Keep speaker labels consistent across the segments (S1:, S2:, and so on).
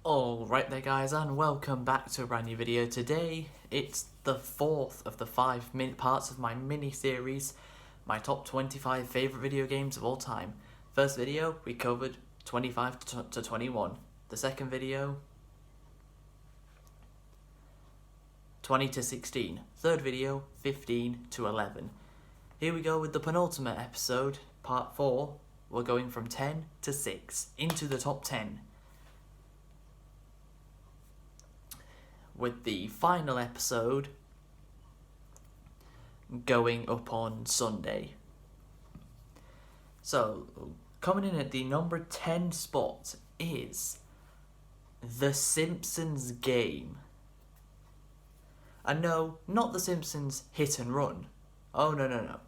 S1: Alright there guys, and welcome back to a brand new video. Today, it's the fourth of the 5 parts of my mini-series, my top 25 favourite video games of all time. First video, we covered 25 to 21. The second video, 20 to 16. Third video, 15 to 11. Here we go with the penultimate episode, part 4. We're going from 10 to 6, into the top 10. With the final episode going up on Sunday. So, coming in at the number 10 spot is The Simpsons Game. And no, not The Simpsons Hit and Run. Oh, no.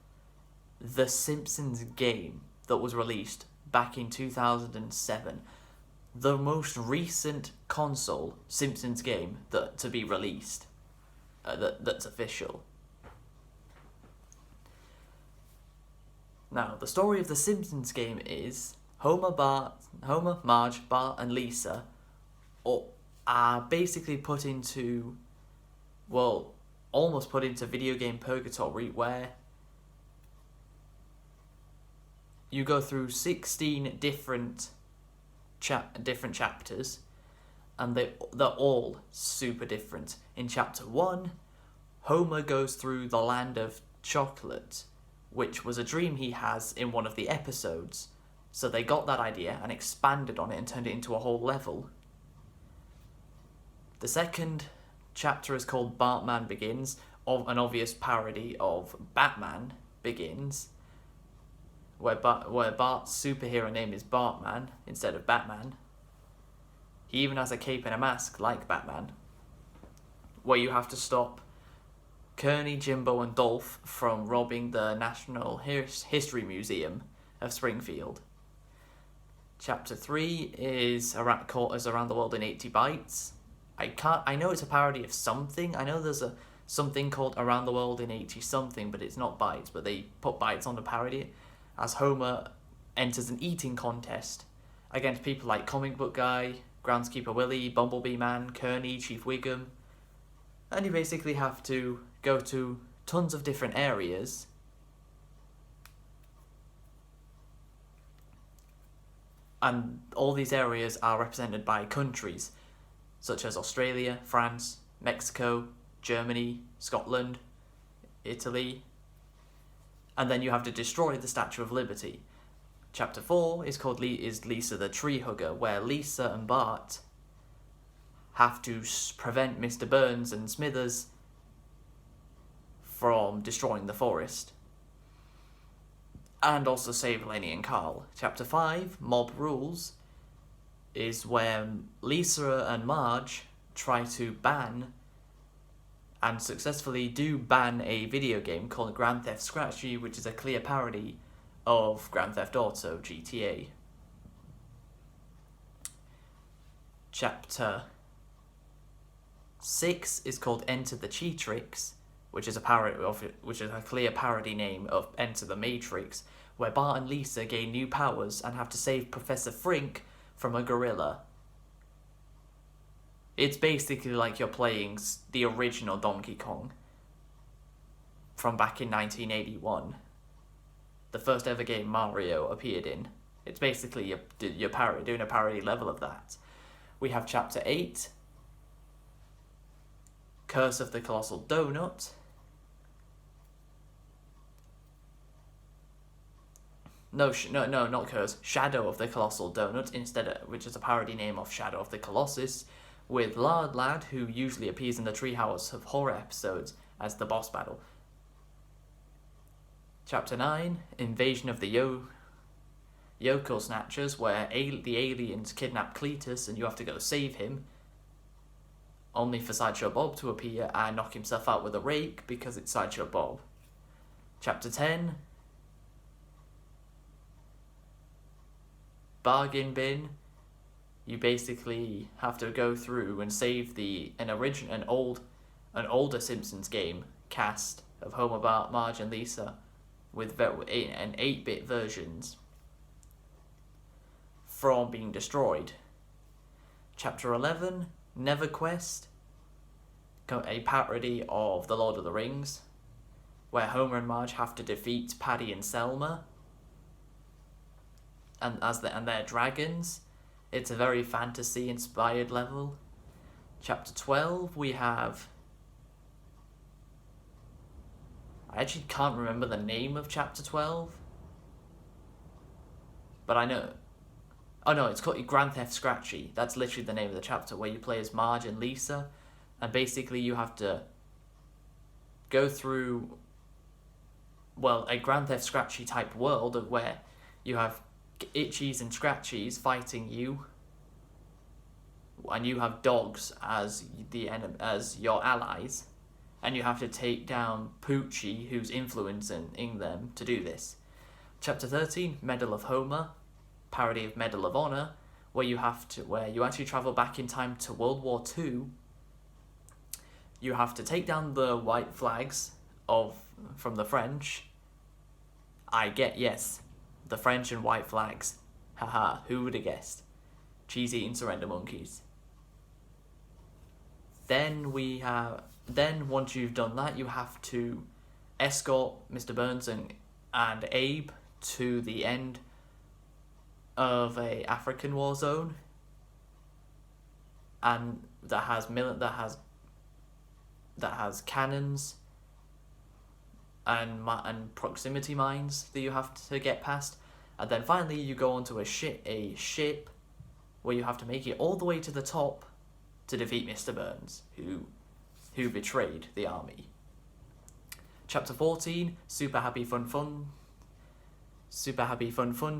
S1: The Simpsons Game that was released back in 2007. The most recent console Simpsons game to be released, that's official. Now, the story of the Simpsons game is Homer, Marge, Bart, and Lisa are basically almost put into video game purgatory, where you go through 16 different chapters, and they're all super different. In chapter 1, Homer goes through the land of chocolate, which was a dream he has in one of the episodes. So they got that idea and expanded on it and turned it into a whole level. The second chapter is called Bartman Begins, an obvious parody of Batman Begins, where Bart's superhero name is Bartman instead of Batman. He even has a cape and a mask like Batman, where you have to stop Kearney, Jimbo, and Dolph from robbing the National History Museum of Springfield. Chapter 3 is Around the World in 80 Bytes. I know it's a parody of something. I know there's something called Around the World in 80 something, but it's not Bytes, but they put Bytes on to parody it, as Homer enters an eating contest against people like Comic Book Guy, Groundskeeper Willie, Bumblebee Man, Kearney, Chief Wiggum, and you basically have to go to tons of different areas and all these areas are represented by countries such as Australia, France, Mexico, Germany, Scotland, Italy, and then you have to destroy the Statue of Liberty. Chapter 4 is called Lisa the Tree Hugger, where Lisa and Bart have to prevent Mr. Burns and Smithers from destroying the forest, and also save Lenny and Carl. Chapter 5, Mob Rules, is where Lisa and Marge try to ban and successfully do ban a video game called Grand Theft Scratchy, which is a clear parody of Grand Theft Auto GTA. Chapter 6 is called Enter the Cheatrix, which is a clear parody name of Enter the Matrix, where Bart and Lisa gain new powers and have to save Professor Frink from a gorilla. It's basically like you're playing the original Donkey Kong from back in 1981. The first ever game Mario appeared in. It's basically you're doing a parody level of that. We have Chapter 8, Curse of the Colossal Donut. No, not Curse. Shadow of the Colossal Donut, which is a parody name of Shadow of the Colossus, with Lard Lad, who usually appears in the Treehouse of Horror episodes as the boss battle. Chapter 9, Invasion of the Yoko Snatchers, where the aliens kidnap Cletus and you have to go save him, only for Sideshow Bob to appear and knock himself out with a rake because it's Sideshow Bob. Chapter 10, Bargain Bin. You basically have to go through and save an older Simpsons game cast of Homer, Bart, Marge, and Lisa with an 8-bit versions from being destroyed. Chapter 11, NeverQuest, a parody of The Lord of the Rings, where Homer and Marge have to defeat Paddy and Selma, and they're dragons. It's a very fantasy-inspired level. Chapter 12, we have... I actually can't remember the name of Chapter 12. But I know... Oh no, it's called Grand Theft Scratchy. That's literally the name of the chapter, where you play as Marge and Lisa. And basically you have to go through... well, a Grand Theft Scratchy type world where you have Itchies and Scratchies fighting you, and you have dogs as as your allies, and you have to take down Poochie, who's influencing them to do this. Chapter 13, Medal of Homer, parody of Medal of Honor, where you actually travel back in time to World War II. You have to take down the white flags from the French. Yes, the French and white flags. Haha, who would have guessed? Cheese-eating surrender monkeys. Then once you've done that, you have to escort Mr. Burns and Abe to the end of a African war zone, and that has cannons and proximity mines that you have to get past, and then finally you go onto a ship where you have to make it all the way to the top to defeat Mr. Burns, who betrayed the army. Chapter 14, Super Happy Fun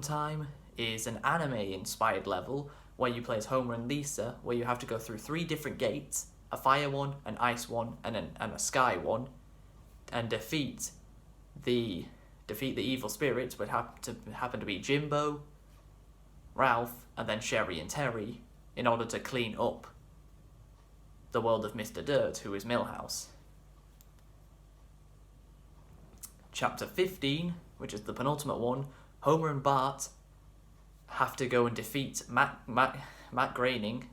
S1: Time, is an anime-inspired level where you play as Homer and Lisa, where you have to go through 3 different gates, a fire one, an ice one, and a sky one, and defeat the evil spirits, which happen to be Jimbo, Ralph, and then Sherry and Terry, in order to clean up the world of Mr. Dirt, who is Milhouse. Chapter 15, which is the penultimate one, Homer and Bart have to go and defeat Matt Groening,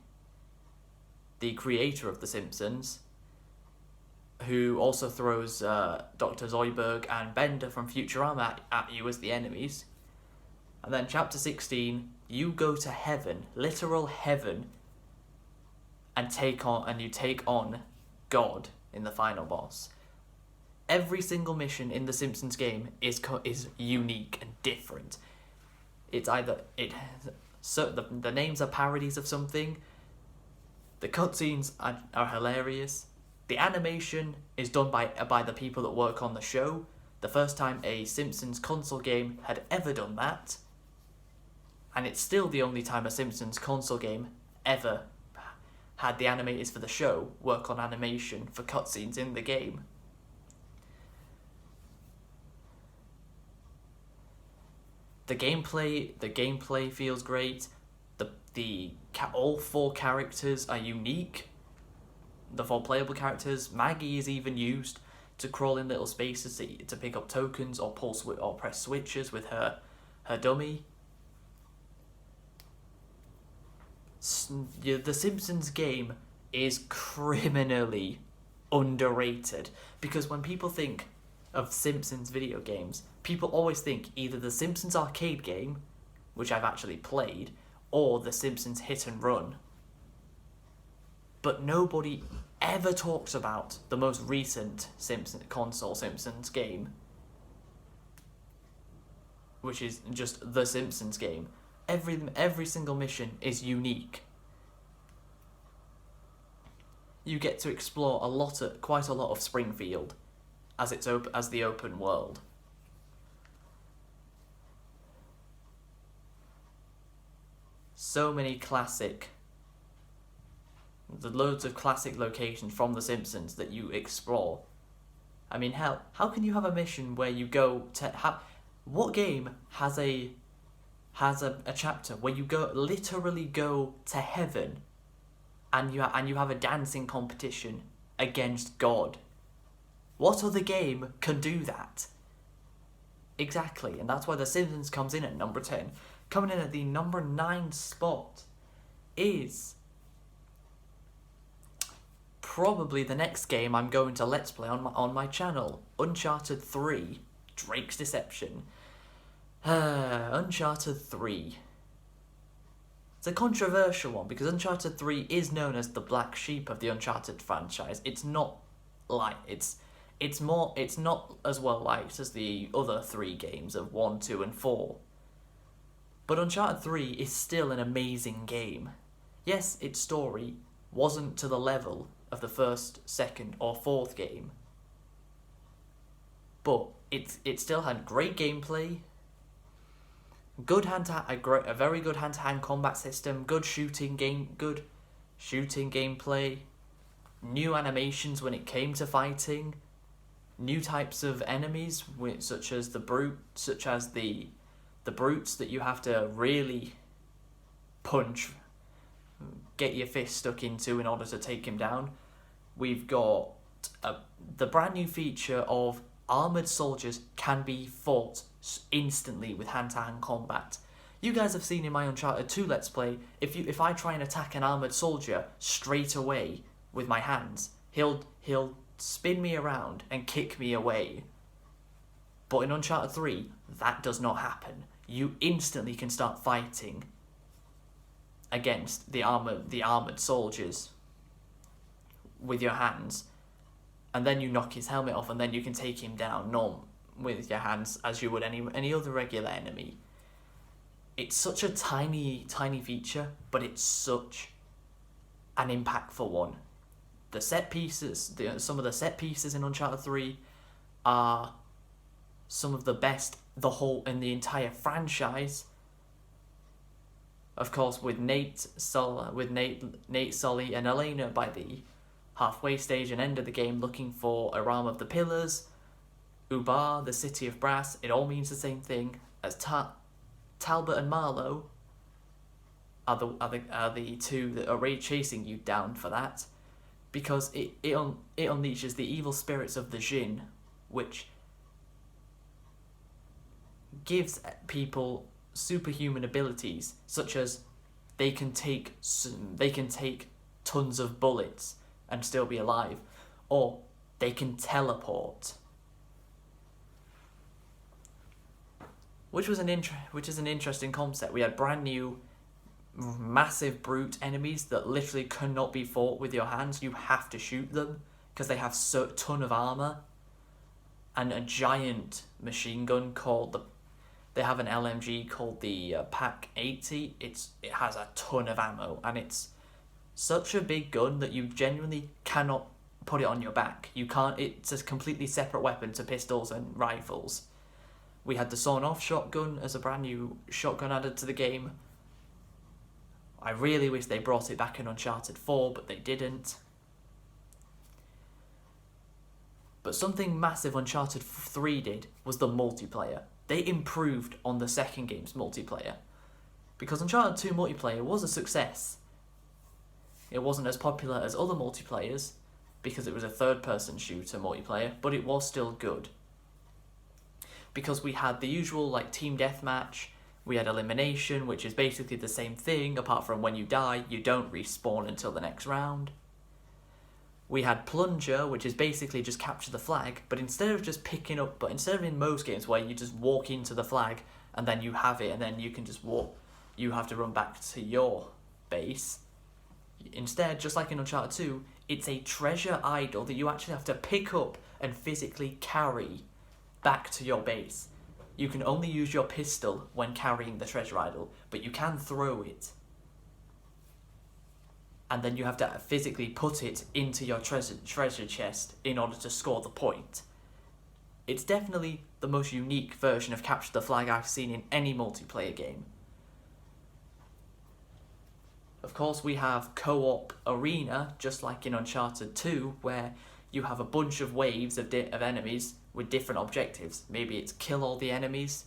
S1: the creator of The Simpsons, who also throws Dr. Zoidberg and Bender from Futurama at you as the enemies. And then Chapter 16, you go to heaven, literal heaven, and you take on God in the final boss. Every single mission in the Simpsons game is unique and different. It's either the names are parodies of something. The cutscenes are hilarious. The animation is done by the people that work on the show. The first time a Simpsons console game had ever done that, and it's still the only time a Simpsons console game ever had the animators for the show work on animation for cutscenes in the game. The gameplay feels great. All 4 characters are unique. The 4 playable characters. Maggie is even used to crawl in little spaces to pick up tokens or press switches with her dummy. The Simpsons game is criminally underrated, because when people think of Simpsons video games, people always think either the Simpsons arcade game, which I've actually played, or the Simpsons Hit and Run. But nobody ever talks about the most recent console Simpsons game, which is just the Simpsons game. Every single mission is unique. You get to explore quite a lot of Springfield as the open world. So many loads of classic locations from The Simpsons that you explore. I mean, hell, how can you have a mission where you go to... what game has a chapter where you literally go to heaven and you have a dancing competition against God? What other game can do that? Exactly, and that's why The Simpsons comes in at number 10. Coming in at the number 9 spot is probably the next game I'm going to Let's Play on my channel. Uncharted 3, Drake's Deception. Uncharted 3. It's a controversial one because Uncharted 3 is known as the black sheep of the Uncharted franchise. It's not it's not as well liked as the other 3 games of 1, 2 and 4. But Uncharted 3 is still an amazing game. Yes, its story wasn't to the level of the first, second or fourth game, but it still had great gameplay, a very good hand-to-hand combat system, good shooting gameplay, new animations when it came to fighting, new types of enemies such as the brutes that you have to really punch, get your fist stuck into in order to take him down. We've got the brand new feature of armoured soldiers can be fought instantly with hand-to-hand combat. You guys have seen in my Uncharted 2 Let's Play, if I try and attack an armoured soldier straight away with my hands, he'll spin me around and kick me away. But in Uncharted 3, that does not happen. You instantly can start fighting against the armoured soldiers with your hands, and then you knock his helmet off, and then you can take him down with your hands as you would any other regular enemy. It's such a tiny feature, but it's such an impactful one. The set pieces, some of the set pieces in Uncharted 3 are some of the best in the entire franchise. Of course, with Nate, Sully, and Elena by the halfway stage and end of the game looking for a realm of the pillars, Ubar, the city of brass, it all means the same thing. As Talbot and Marlowe are the two that are chasing you down for that, because it unleashes the evil spirits of the Jinn, which gives people superhuman abilities, such as they can take tons of bullets and still be alive, or they can teleport, which is an interesting concept. We had brand new massive brute enemies that literally cannot be fought with your hands. You have to shoot them because they have a ton of armor and a giant machine gun they have an LMG called the Pak 80. It has a ton of ammo, and it's such a big gun that you genuinely cannot put it on your back. You can't. It's a completely separate weapon to pistols and rifles. We had the sawn-off shotgun as a brand new shotgun added to the game. I really wish they brought it back in Uncharted 4, but they didn't. But something massive Uncharted 3 did was the multiplayer. They improved on the second game's multiplayer, because Uncharted 2 multiplayer was a success. It wasn't as popular as other multiplayers because it was a third-person shooter multiplayer, but it was still good. Because we had the usual team deathmatch, we had elimination, which is basically the same thing, apart from when you die, you don't respawn until the next round. We had plunger, which is basically just capture the flag, but instead of in most games where you just walk into the flag and then you have it and then you can just walk, you have to run back to your base. Instead, just like in Uncharted 2, it's a treasure idol that you actually have to pick up and physically carry back to your base. You can only use your pistol when carrying the treasure idol, but you can throw it. And then you have to physically put it into your treasure chest in order to score the point. It's definitely the most unique version of Capture the Flag I've seen in any multiplayer game. Of course, we have co-op arena, just like in Uncharted 2, where you have a bunch of waves of enemies with different objectives. Maybe it's kill all the enemies,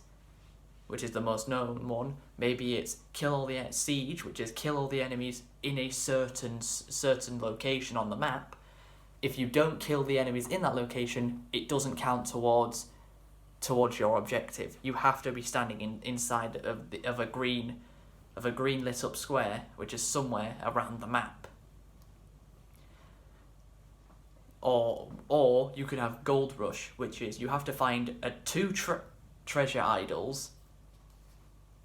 S1: which is the most known one. Maybe it's kill all the siege, which is kill all the enemies in a certain location on the map. If you don't kill the enemies in that location, it doesn't count towards your objective. You have to be standing inside of a green lit up square, which is somewhere around the map. Or you could have Gold Rush, which is you have to find two treasure idols,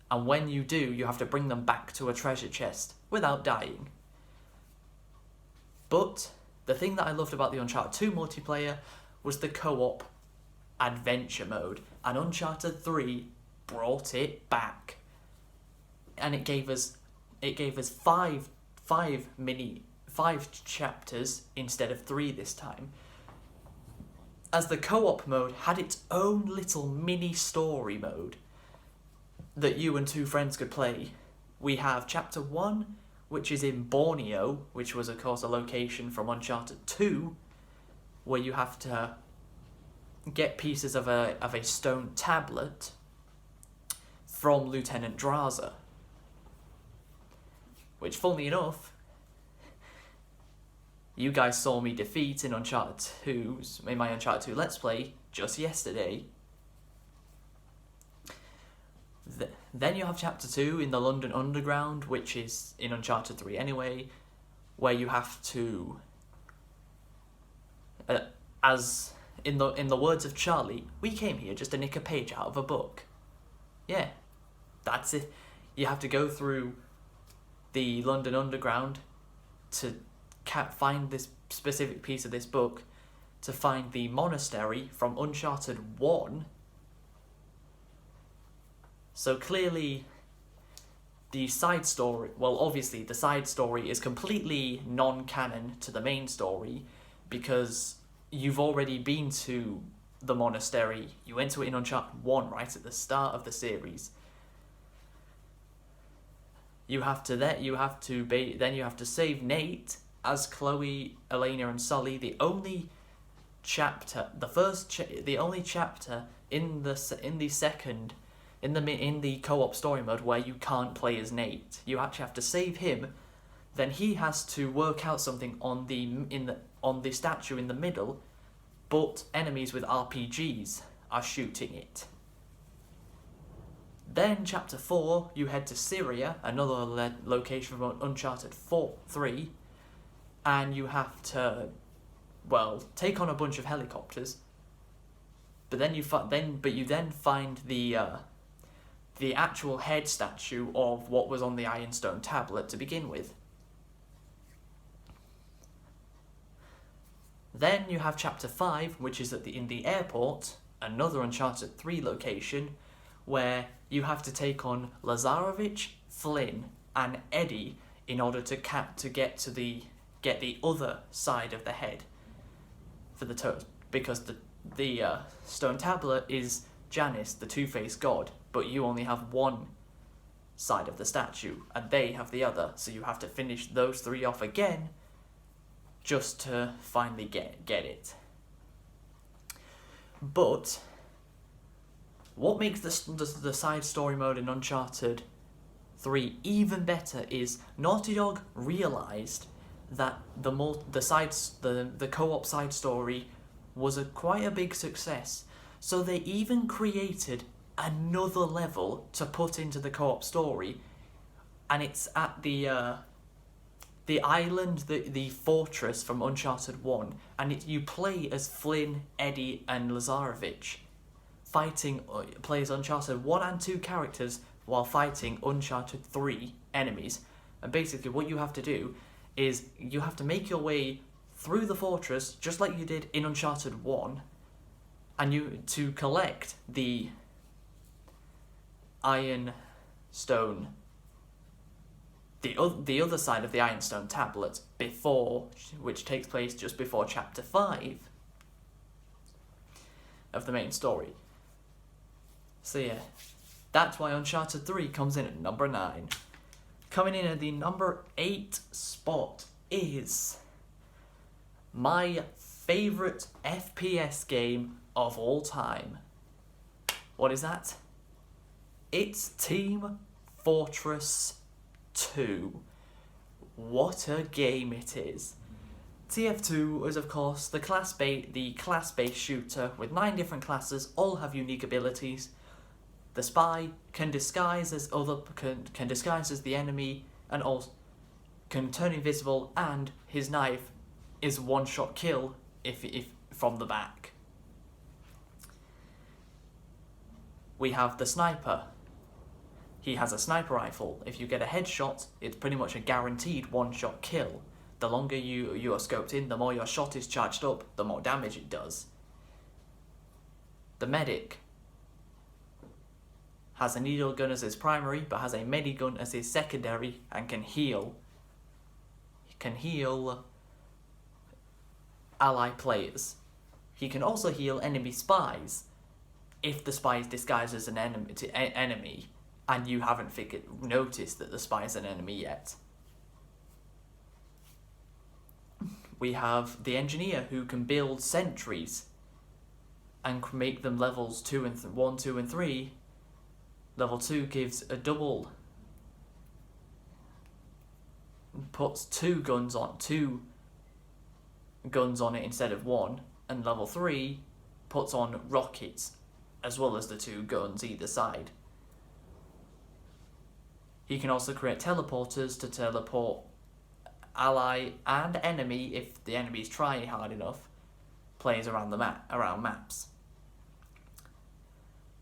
S1: and when you do, you have to bring them back to a treasure chest without dying. But the thing that I loved about the Uncharted 2 multiplayer was the co-op adventure mode, and Uncharted 3 brought it back, and it gave us five chapters instead of 3 this time, as the co-op mode had its own little mini story mode that you and 2 friends could play. We have chapter 1, which is in Borneo, which was of course a location from Uncharted 2, where you have to get pieces of a stone tablet from Lieutenant Draza, which, funnily enough, you guys saw me defeat in my Uncharted 2 Let's Play just yesterday. Then you have Chapter 2 in the London Underground, which is in Uncharted 3 anyway, where you have to, as in the words of Charlie, we came here just to nick a page out of a book. Yeah, that's it. You have to go through the London Underground to find this specific piece of this book, to find the monastery from Uncharted 1. So clearly, the side story, well, obviously the side story is completely non-canon to the main story, because you've already been to the monastery. You went to it in Uncharted 1, right at the start of the series. You have to save Nate as Chloe, Elena, and Sully. The only chapter in the co-op story mode where you can't play as Nate. You actually have to save him. Then he has to work out something on the statue in the middle, but enemies with RPGs are shooting it. Then chapter 4, you head to Syria, another location from Uncharted 3, and you have to, well, take on a bunch of helicopters. But then you find the actual head statue of what was on the Ironstone tablet to begin with. Then you have chapter 5, which is in the airport, another Uncharted 3 location, where you have to take on Lazarevich, Flynn, and Eddie in order to get the other side of the head for because the stone tablet is Janus, the two-faced god, but you only have one side of the statue, and they have the other, so you have to finish those 3 off again just to finally get it. But what makes the side story mode in Uncharted 3 even better is Naughty Dog realised that the co-op side story was quite a big success, so they even created another level to put into the co-op story, and it's at the island, the fortress from Uncharted 1, and you play as Flynn, Eddie, and Lazarevich, plays Uncharted 1 and 2 characters while fighting Uncharted 3 enemies. And basically what you have to do is you have to make your way through the fortress just like you did in Uncharted 1, and to collect the Ironstone, the other side of the Ironstone tablet, which takes place just before chapter 5 of the main story. So yeah, that's why Uncharted 3 comes in at number 9. Coming in at the number 8 spot is my favourite FPS game of all time. What is that? It's Team Fortress 2. What a game it is. TF2 is of course the class-based shooter with 9 different classes, all have unique abilities. The spy can disguise as the enemy, and can turn invisible, and his knife is one-shot kill if from the back. We have the sniper. He has a sniper rifle. If you get a headshot, it's pretty much a guaranteed one-shot kill. The longer you are scoped in, the more your shot is charged up, the more damage it does. The medic has a needle gun as his primary, but has a medigun as his secondary, and can heal. He can heal ally players. He can also heal enemy spies, if the spy is disguised as an enemy, and you haven't noticed that the spy is an enemy yet. We have the engineer, who can build sentries and make them levels 1, 2, and 3. Level 2 gives a double, puts two guns on it instead of one, and level 3 puts on rockets as well as the two guns either side. He can also create teleporters to teleport ally and enemy, if the enemy is trying hard enough, players around maps.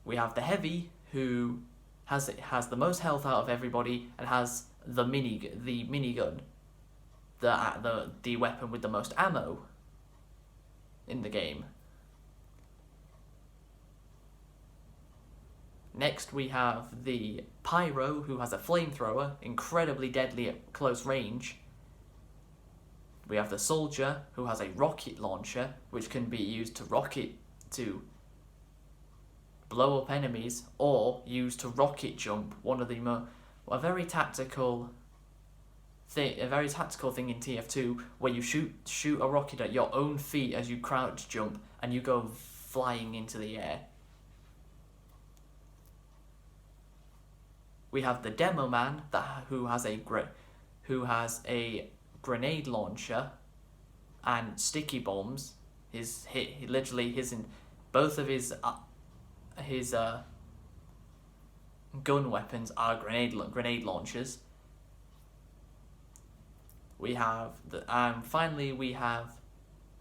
S1: We have the heavy, who has the most health out of everybody and has the minigun, the weapon with the most ammo in the game. Next we have the pyro, who has a flamethrower, incredibly deadly at close range. We have the soldier, who has a rocket launcher, which can be used to blow up enemies, or used to rocket jump. A very tactical thing in TF2, where you shoot a rocket at your own feet as you crouch jump, and you go flying into the air. We have the demo man, who has a grenade launcher and sticky bombs. Both of his gun weapons are grenade launchers. Finally we have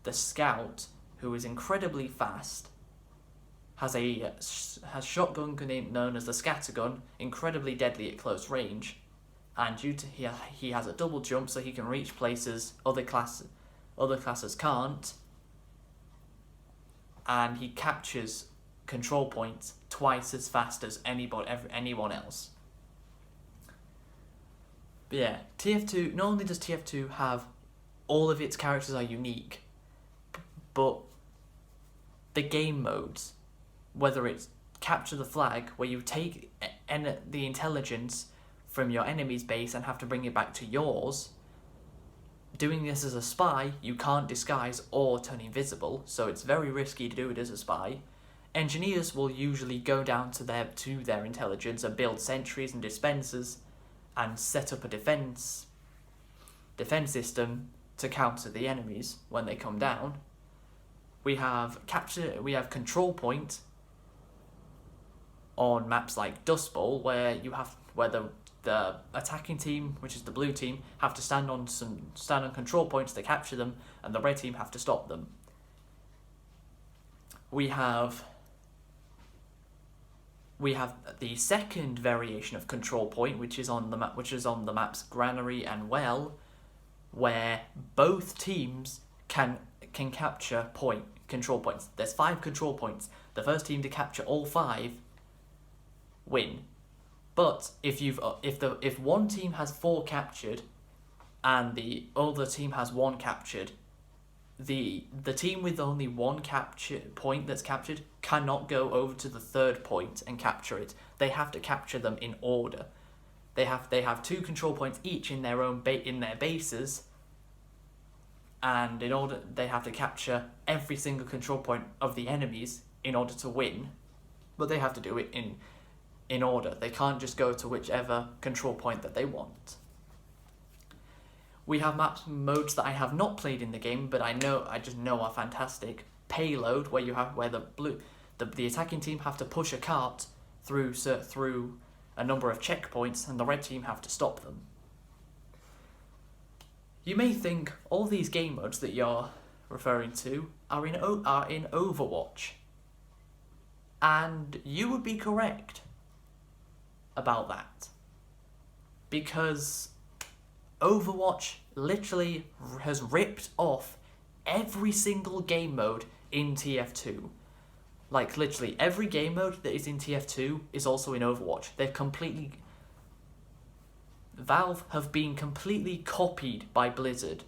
S1: the scout, who is incredibly fast, has shotgun known as the scattergun, incredibly deadly at close range, and he has a double jump, so he can reach places other classes can't, and he captures control points twice as fast as anyone else. But yeah, TF2, not only does TF2 have all of its characters are unique, but the game modes, whether it's capture the flag, where you take the intelligence from your enemy's base and have to bring it back to yours. Doing this as a spy, you can't disguise or turn invisible, so it's very risky to do it as a spy. Engineers will usually go down to their intelligence and build sentries and dispensers and set up a defense system to counter the enemies when they come down. We have control point on maps like Dust Bowl, where the attacking team, which is the blue team, have to stand on control points to capture them, and the red team have to stop them. We have the second variation of control point, which is on the maps Granary and Well, where both teams can capture control points. There's 5 control points. The first team to capture all 5 win. But if one team has 4 captured and the other team has 1 captured, the team with only 1 point that's captured cannot go over to the third point and capture it. They have to capture them in order. They have 2 control points each in their own in their bases, and in order they have to capture every single control point of the enemies in order to win. But they have to do it in order. They can't just go to whichever control point that they want. We have modes that I have not played in the game, but I just know are fantastic. Payload, where the attacking team have to push a cart through a number of checkpoints, and the red team have to stop them. You may think all these game modes that you're referring to are in Overwatch. And you would be correct about that. Because Overwatch literally has ripped off every single game mode in TF2. Like, literally, every game mode that is in TF2 is also in Overwatch. Valve have been completely copied by Blizzard.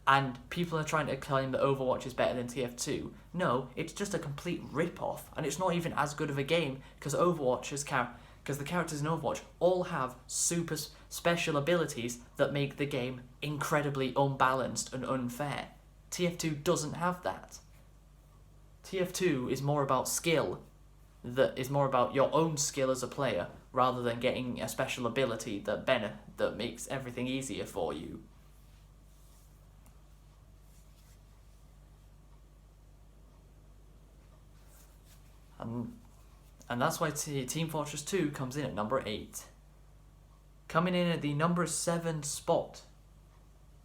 S1: And people are trying to claim that Overwatch is better than TF2. No, it's just a complete rip-off. And it's not even as good of a game, because the characters in Overwatch all have super special abilities that make the game incredibly unbalanced and unfair. TF2 doesn't have that. TF2 is more about skill, that is more about your own skill as a player, rather than getting a special ability that makes everything easier for you. And that's why Team Fortress 2 comes in at number 8. Coming in at the number 7 spot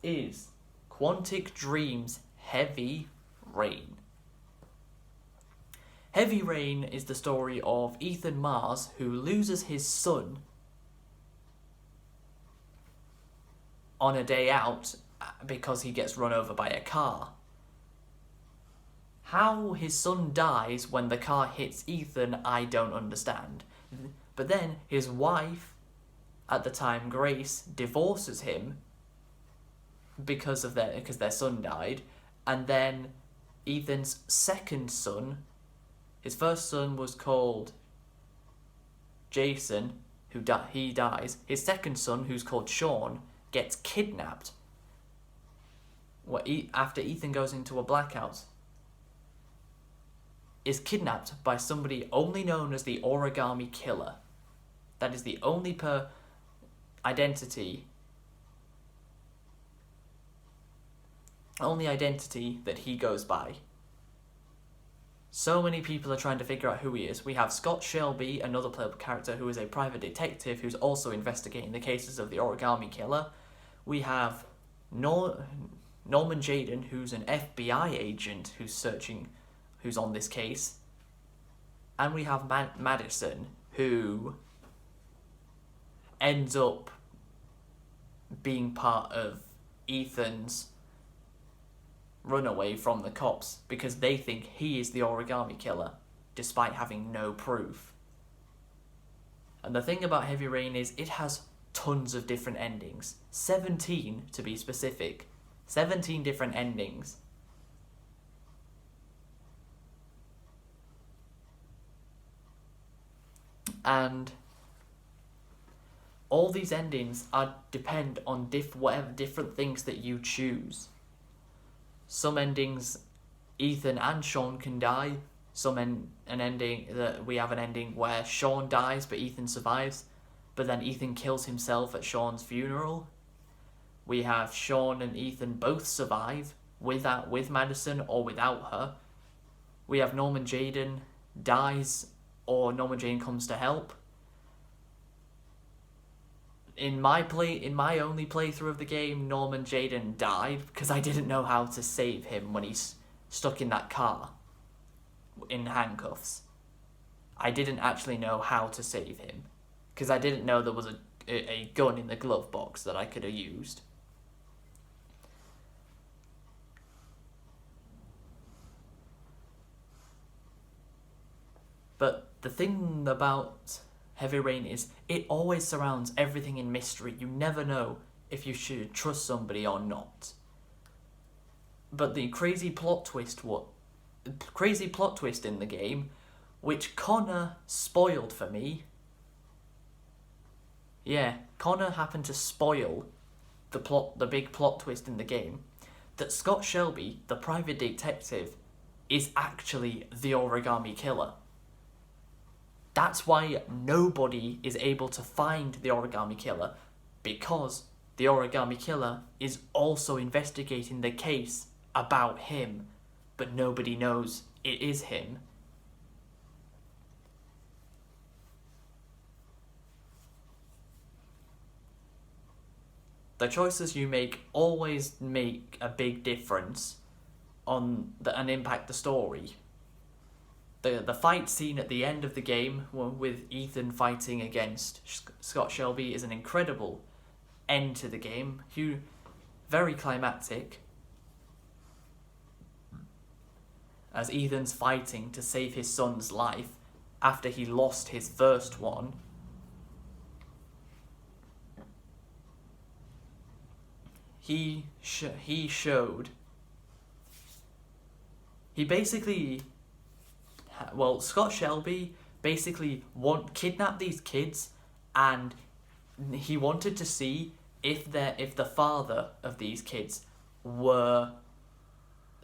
S1: is Quantic Dream's Heavy Rain. Heavy Rain is the story of Ethan Mars, who loses his son on a day out because he gets run over by a car. How his son dies when the car hits Ethan, I don't understand. But then his wife, at the time Grace, divorces him because their son died, and then Ethan's second son, his first son was called Jason, he dies. His second son, who's called Sean, gets kidnapped after Ethan goes into a blackout. Is kidnapped by somebody only known as the Origami Killer. That is the only identity that he goes by. So many people are trying to figure out who he is. We have Scott Shelby, another playable character who is a private detective who's also investigating the cases of the Origami Killer. We have Norman Jayden, who's an FBI agent who's on this case. And we have Madison, who ends up being part of Ethan's runaway from the cops because they think he is the Origami Killer, despite having no proof. And the thing about Heavy Rain is it has tons of different endings. 17 to be specific. 17 different endings. And all these endings depend on whatever different things that you choose. Some endings, Ethan and Sean can die. We have an ending where Sean dies but Ethan survives, but then Ethan kills himself at Sean's funeral. We have Sean and Ethan both survive with Madison or without her. We have Norman Jayden dies or Norman Jayden comes to help. In my only playthrough of the game, Norman Jayden died because I didn't know how to save him when he's stuck in that car in handcuffs. I didn't actually know how to save him because I didn't know there was a gun in the glove box that I could have used. But the thing about Heavy Rain is it always surrounds everything in mystery. You never know if you should trust somebody or not. But the crazy plot twist in the game, which Connor spoiled for me. Yeah, Connor happened to spoil the big plot twist in the game, that Scott Shelby, the private detective, is actually the Origami Killer. That's why nobody is able to find the Origami Killer, because the Origami Killer is also investigating the case about him, but nobody knows it is him. The choices you make always make a big difference and impact the story. The fight scene at the end of the game with Ethan fighting against Scott Shelby is an incredible end to the game. Very climactic. As Ethan's fighting to save his son's life after he lost his first one. He basically, well, Scott Shelby basically kidnapped these kids, and he wanted to see if the father of these kids were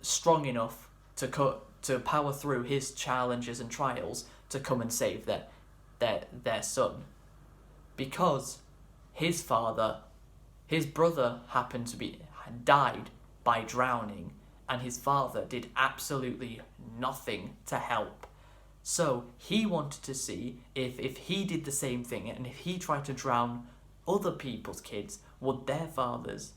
S1: strong enough to power through his challenges and trials to come and save their son, because his brother happened to died by drowning, and his father did absolutely nothing to help. So he wanted to see if he did the same thing, and if he tried to drown other people's kids, would their fathers...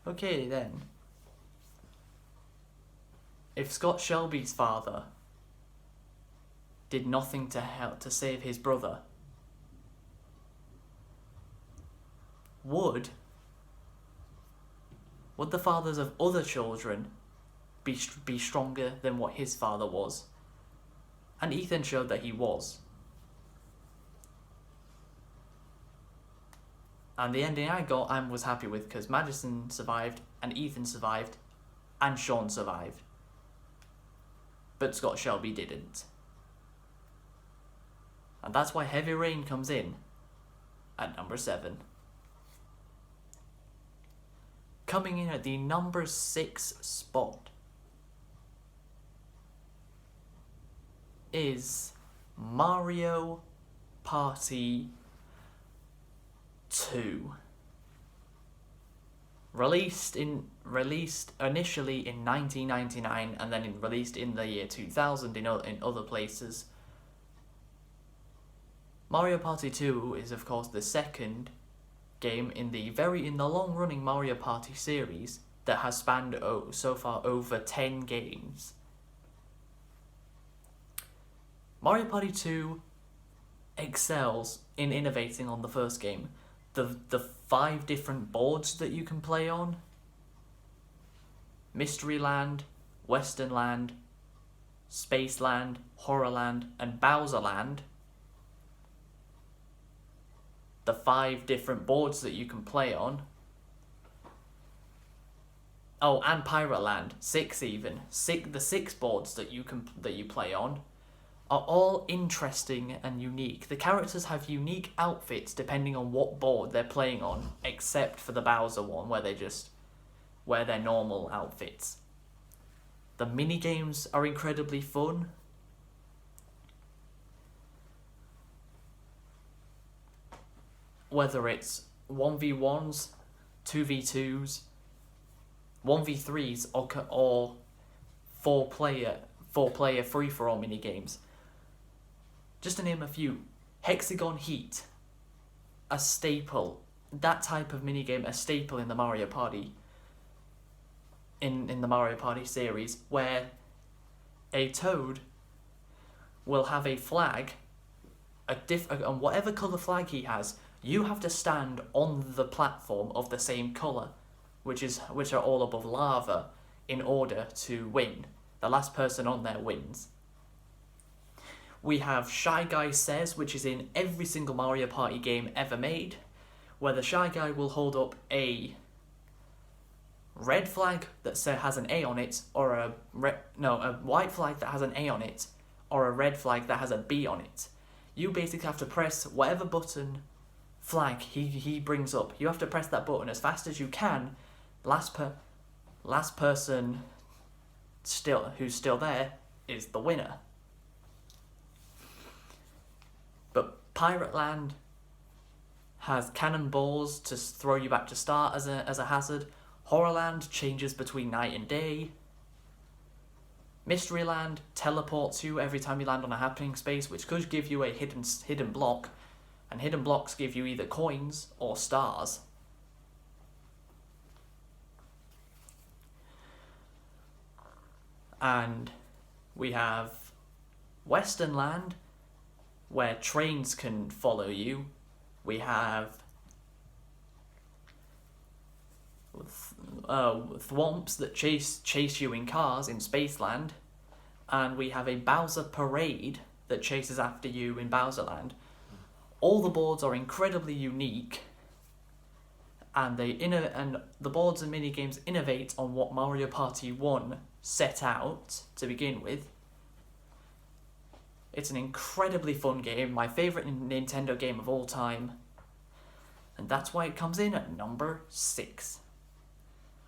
S1: Okay then. If Scott Shelby's father did nothing to help to save his brother, would the fathers of other children be stronger than what his father was? And Ethan showed that he was. And the ending I was happy with, because Madison survived, and Ethan survived, and Sean survived. But Scott Shelby didn't. And that's why Heavy Rain comes in at number 7. Coming in at the number 6 spot is Mario Party 2. Released initially in 1999 and then released in the year 2000 in other places. Mario Party 2 is of course the second game in the long running Mario Party series that has spanned so far over 10 games. Mario Party 2 excels in innovating on the first game. The 5 different boards that you can play on: Mystery Land, Western Land, Space Land, Horror Land, and Bowser Land. The 5 different boards that you can play on. Oh, and Pirate Land, 6 even. The 6 boards that you play on are all interesting and unique. The characters have unique outfits depending on what board they're playing on, except for the Bowser one, where they just wear their normal outfits. The minigames are incredibly fun. Whether it's 1v1s, 2v2s, 1v3s, or 4-player free-for-all minigames. Just to name a few: Hexagon Heat, a staple. That type of minigame, a staple in the Mario Party. In the Mario Party series, where a Toad will have a flag, on whatever colour flag he has, you have to stand on the platform of the same colour, which are all above lava, in order to win. The last person on there wins. We have Shy Guy Says, which is in every single Mario Party game ever made, where the Shy Guy will hold up a red flag that has an A on it, or a white flag that has an A on it, or a red flag that has a B on it. You basically have to press whatever flag he brings up. You have to press that button as fast as you can. Last person who's still there is the winner. But Pirate Land has cannonballs to throw you back to start as a hazard. Horrorland changes between night and day. Mysteryland teleports you every time you land on a happening space, which could give you a hidden block, and hidden blocks give you either coins or stars. And we have Western Land, where trains can follow you. We have thwomps that chase you in cars in Spaceland, and we have a Bowser Parade that chases after you in Bowserland. All the boards are incredibly unique, and the boards and minigames innovate on what Mario Party 1 set out to begin with. It's an incredibly fun game, my favourite Nintendo game of all time, and that's why it comes in at number 6.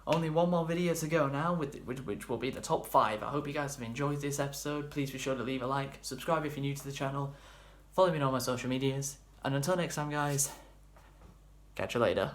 S1: Only one more video to go now, which will be the top 5. I hope you guys have enjoyed this episode. Please be sure to leave a like, subscribe if you're new to the channel, follow me on all my social medias, and until next time guys, catch you later.